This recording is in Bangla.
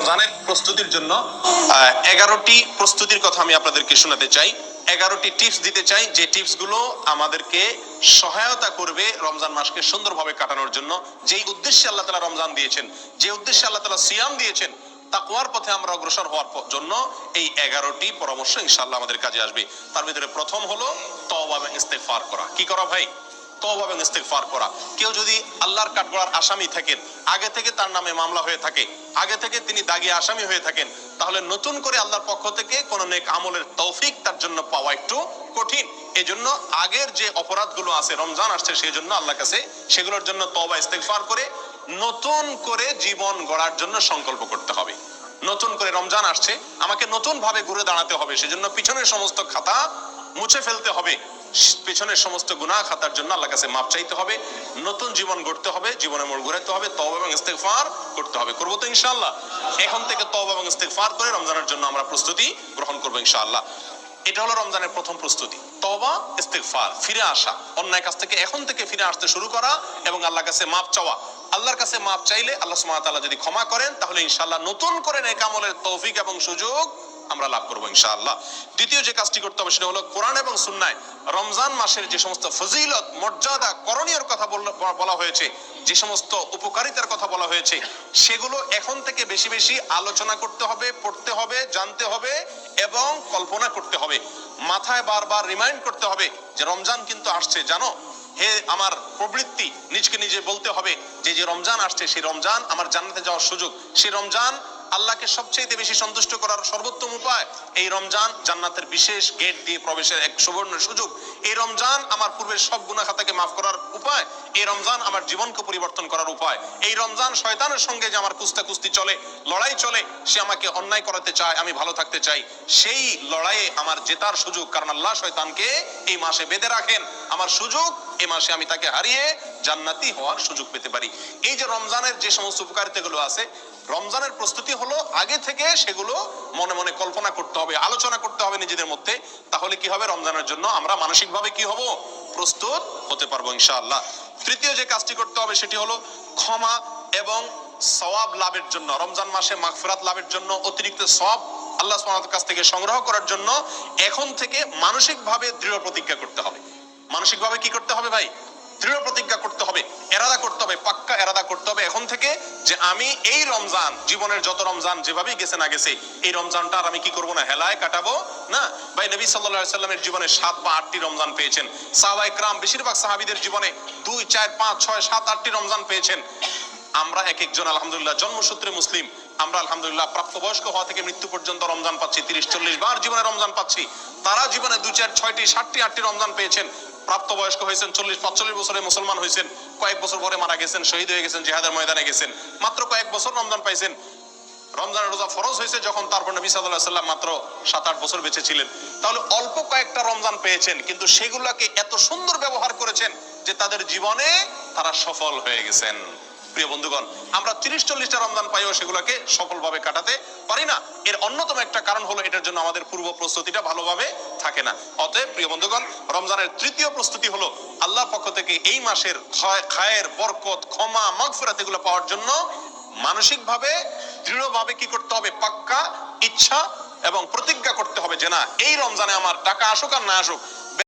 রমজানের প্রস্তুতির জন্য 11টি প্রস্তুতির কথা আমি আপনাদেরকে শোনাতে চাই। 11টি টিপস দিতে চাই, যে টিপস গুলো আমাদেরকে সহায়তা করবে রমজান মাসকে সুন্দরভাবে কাটানোর জন্য। যেই উদ্দেশ্যে আল্লাহ তাআলা রমজান দিয়েছেন, যে উদ্দেশ্যে আল্লাহ তাআলা সিয়াম দিয়েছেন, তাকওয়ার পথে আমরা অগ্রসর হওয়ার জন্য এই 11টি পরামর্শ ইনশাআল্লাহ আমাদের কাজে আসবে। তার ভিতরে প্রথম হলো তওবা এবং ইস্তেগফার করা। কি করা ভাই? তওবা এবং ইস্তেগফার করা। কেউ যদি আল্লাহর কাঠগড়ার আসামি থাকেন, আগে থেকে তার নামে মামলা হয়ে থাকে, আগে থেকে তিনি দাগী আসামি হয়ে থাকেন, তাহলে নতুন করে আল্লাহর পক্ষ থেকে কোন নেক আমলের তৌফিক তার জন্য পাওয়া একটু কঠিন। এজন্য আগের যে অপরাধগুলো আছে, রমজান আসছে সেই জন্য আল্লাহর কাছে সেগুলোর জন্য তওবা ইস্তেগফার করে নতুন করে জীবন গড়ার জন্য সংকল্প করতে হবে। নতুন করে রমজান আসছে, আমাকে নতুন ভাবে ঘুরে দাঁড়াতে হবে, সেজন্য পিছনের সমস্ত খাতা মুছে ফেলতে হবে, পেছনের সমস্ত গুনাহ খাতার জন্য আল্লাহর কাছে মাপ চাইতে হবে, নতুন জীবন গড়তে হবে, জীবনে মোড় ঘুরাতে হবে, তওবা এবং ইস্তেগফার করতে হবে। করবো তো ইনশাআল্লাহ? এখন থেকে তওবা এবং ইস্তেগফার করে রমজানের জন্য আমরা প্রস্তুতি গ্রহণ করবো ইনশাআল্লাহ। এটা হলো রমজানের প্রথম প্রস্তুতি, তওবা ইস্তেগফার, ফিরে আসা, অন্যায় কাজ থেকে এখন থেকে ফিরে আসতে শুরু করা এবং আল্লাহর কাছে মাপ চাওয়া। আল্লাহর কাছে মাপ চাইলে আল্লাহ সুবহানাহু ওয়া তাআলা যদি ক্ষমা করেন, তাহলে ইনশাআল্লাহ নতুন করে নেক আমলের তৌফিক এবং সুযোগ আমরা লাভ করবো ইনশাআল্লাহ। দ্বিতীয় যে কাজটি করতে হবে সেটা হলো কোরআন এবং সুন্নায় রমজান মাসের যে সমস্ত ফজিলত, মর্যাদা, করণীয়র কথা বলা হয়েছে, যে সমস্ত উপকারিতার কথা বলা হয়েছে, সেগুলো এখন থেকে বেশি বেশি আলোচনা করতে হবে, পড়তে হবে, জানতে হবে এবং কল্পনা করতে হবে। মাথায় বারবার রিমাইন্ড করতে হবে যে রমজান কিন্তু আসছে, জানো। হে আমার প্রবৃত্তি, নিজকে নিজে বলতে হবে যে যে রমজান আসছে সেই রমজান আমার জান্নাতে যাওয়ার সুযোগ, সেই রমজান আল্লাহকে সবচেয়ে বেশি সন্তুষ্ট করার সর্বোত্তম উপায়, এই রমজান জান্নাতের বিশেষ গেট দিয়ে প্রবেশের এক সুবর্ণ সুযোগ, এই রমজান আমার পূর্বের সব গুনাহ খাতাকে মাফ করার উপায়, এই রমজান আমার জীবনকে পরিবর্তন করার উপায়, এই রমজান শয়তানের সঙ্গে যে আমার কুস্তি চলে, লড়াই চলে, সে আমাকে অন্যায় করাতে চায়, আমি ভালো থাকতে চাই, সেই লড়াইয়ে আমার জেতার সুযোগ, কারণ আল্লাহ শয়তানকে এই মাসে বেঁধে রাখেন, আমার সুযোগ এই মাসে আমি তাকে হারিয়ে জান্নাতি হওয়ার সুযোগ পেতে পারি। এই যে রমজানের যে সমস্ত উপকারিতাগুলো আছে, রমজানের প্রস্তুতি হলো আগে থেকে সেগুলো মনে মনে কল্পনা করতে হবে, আলোচনা করতে হবে নিজেদের মধ্যে। তাহলে কি হবে? রমজানের জন্য আমরা মানসিকভাবে কি হব? প্রস্তুত হতে পারবো ইনশাআল্লাহ। তৃতীয় যে কাজটি করতে হবে সেটি হলো ক্ষমা এবং সওয়াব লাভের জন্য, রমজান মাসে মাগফিরাত লাভের জন্য, অতিরিক্ত সওয়াব আল্লাহ সুবহানাহু ওয়া তাআলার কাছ থেকে সংগ্রহ করার জন্য এখন থেকে মানসিকভাবে দৃঢ় প্রতিজ্ঞা করতে হবে। মানসিকভাবে কি করতে হবে ভাই? দৃঢ় প্রতিজ্ঞা করতে হবে, এরাদা করতে হবে, পাক্কা এরাদা করতে হবে এখন থেকে যে আমি এই রমজান, জীবনের যত রমজান যেভাবেই গেছে না গেছে, এই রমজানটা আর আমি কি করবো না, হেলায় কাটাবো না। ভাই নবী সাল্লাল্লাহু আলাইহি সাল্লামের জীবনে 7 বা 8টি রমজান পেয়েছেন। সাহাবায়ে কেরাম বেশিরভাগ সাহাবীদের জীবনে 2, 4, 5, 6, 7, 8টি রমজান পেয়েছেন। আমরা এক একজন আলহামদুলিল্লাহ জন্মসূত্রে মুসলিম, আমরা আলহামদুলিল্লাহ প্রাপ্তবয়স্ক হওয়া থেকে মৃত্যু পর্যন্ত রমজান পাচ্ছি, 30-40 বার জীবনে রমজান পাচ্ছি। তারা জীবনে 2, 4, 6টি, 7টি, 8টি রমজান পেয়েছেন, প্রাপ্তবয়স্ক হয়েছেন, 40-45 বছরে মুসলমান হয়েছেন, কয়েক বছর পরে মারা গেছেন, শহীদ হয়ে গেছেন, জিহাদের ময়দানে গেছেন, মাত্র কয়েক বছর রমজান পাইছেন। রমজানের রোজা ফরজ হয়েছে যখন, তারপর নবী সাল্লাল্লাহু আলাইহি ওয়াসাল্লাম মাত্র 7-8 বছর বেঁচে ছিলেন। তাহলে অল্প কয়েকটা রমজান পেয়েছেন, কিন্তু সেগুলোকে এত সুন্দর ব্যবহার করেছেন যে তাদের জীবনে তারা সফল হয়ে গেছেন। প্রিয় বন্ধুগণ, আমরা 30-40টা রমজান পাইও সেগুলোকে সফলভাবে কাটাতে পারি না। এর অন্যতম একটা কারণ হলো এটার জন্য আমাদের পূর্ব প্রস্তুতিটা ভালোভাবে থাকে না। অতএব প্রিয় বন্ধুগণ, রমজানের তৃতীয় প্রস্তুতি হলো আল্লাহর পক্ষ থেকে এই মাসের খায়ের, বরকত, ক্ষমা, মাগফিরাত এগুলো পাওয়ার জন্য মানসিকভাবে দৃঢ়ভাবে কি করতে হবে? পাক্কা ইচ্ছা এবং প্রতিজ্ঞা করতে হবে যে না, এই রমজানে আমার টাকা আসুক আর না আসুক,